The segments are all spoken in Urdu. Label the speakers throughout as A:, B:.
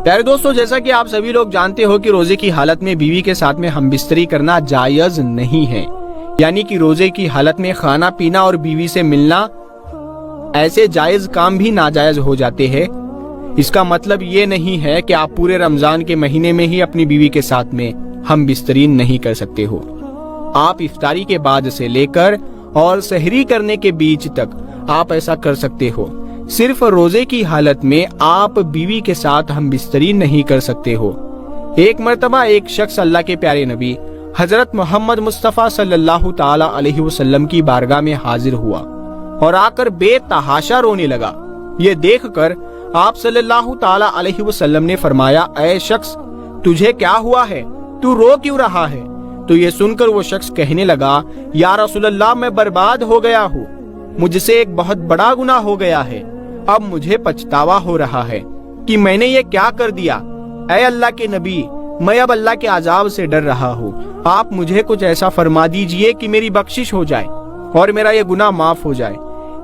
A: پیارے دوستو، جیسا کہ آپ سبھی لوگ جانتے ہو کہ روزے کی حالت میں بیوی کے ساتھ میں ہم بستری کرنا جائز نہیں ہے، یعنی کہ روزے کی حالت میں کھانا پینا اور بیوی سے ملنا ایسے جائز کام بھی ناجائز ہو جاتے ہیں۔ اس کا مطلب یہ نہیں ہے کہ آپ پورے رمضان کے مہینے میں ہی اپنی بیوی کے ساتھ میں ہم بستری نہیں کر سکتے ہو۔ آپ افطاری کے بعد سے لے کر اور سحری کرنے کے بیچ تک آپ ایسا کر سکتے ہو۔ صرف روزے کی حالت میں آپ بیوی کے ساتھ ہم بستری نہیں کر سکتے ہو۔ ایک مرتبہ ایک شخص اللہ کے پیارے نبی حضرت محمد مصطفیٰ صلی اللہ تعالی علیہ وسلم کی بارگاہ میں حاضر ہوا اور آ کر بے تحاشا رونے لگا۔ یہ دیکھ کر آپ صلی اللہ تعالی علیہ وسلم نے فرمایا، اے شخص، تجھے کیا ہوا ہے؟ تو رو کیوں رہا ہے؟ تو یہ سن کر وہ شخص کہنے لگا، یا رسول اللہ، میں برباد ہو گیا ہوں، مجھ سے ایک بہت بڑا گناہ ہو گیا ہے، اب مجھے پچھتاوا ہو رہا ہے کہ میں نے یہ کیا کر دیا۔ اے اللہ کے نبی، میں اب اللہ کے عذاب سے ڈر رہا ہوں، آپ مجھے کچھ ایسا فرما دیجئے کہ میری بخشش ہو جائے اور میرا یہ گناہ معاف ہو جائے۔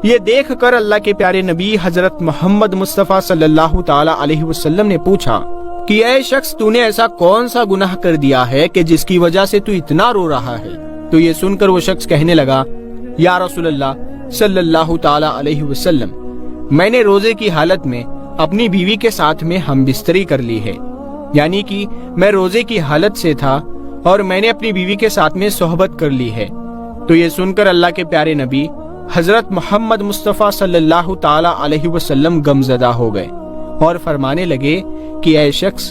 A: یہ دیکھ کر اللہ کے پیارے نبی حضرت محمد مصطفیٰ صلی اللہ تعالی علیہ وسلم نے پوچھا کہ اے شخص، تو نے ایسا کون سا گناہ کر دیا ہے کہ جس کی وجہ سے تو اتنا رو رہا ہے؟ تو یہ سن کر وہ شخص کہنے لگا، یا رسول اللہ صلی اللہ تعالی علیہ وسلم، میں نے روزے کی حالت میں اپنی بیوی کے ساتھ میں ہم بستری کر لی ہے، یعنی کہ میں روزے کی حالت سے تھا اور میں نے اپنی بیوی کے ساتھ میں صحبت کر لی ہے۔ تو یہ سن کر اللہ کے پیارے نبی حضرت محمد مصطفیٰ صلی اللہ تعالی علیہ وسلم غمزدہ ہو گئے اور فرمانے لگے کہ اے شخص،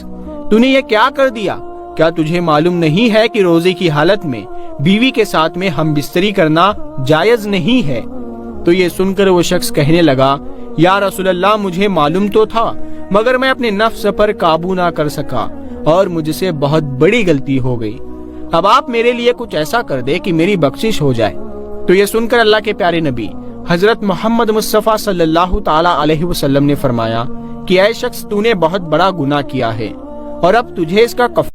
A: تو نے یہ کیا کر دیا؟ کیا تجھے معلوم نہیں ہے کہ روزے کی حالت میں بیوی کے ساتھ میں ہم بستری کرنا جائز نہیں ہے؟ تو یہ سن کر وہ شخص کہنے لگا، یا رسول اللہ، مجھے معلوم تو تھا، مگر میں اپنے نفس پر قابو نہ کر سکا اور مجھ سے بہت بڑی غلطی ہو گئی، اب آپ میرے لیے کچھ ایسا کر دے کہ میری بخشش ہو جائے۔ تو یہ سن کر اللہ کے پیارے نبی حضرت محمد مصطفیٰ صلی اللہ تعالی علیہ وسلم نے فرمایا کہ اے شخص، تو نے بہت بڑا گناہ کیا ہے اور اب تجھے اس کا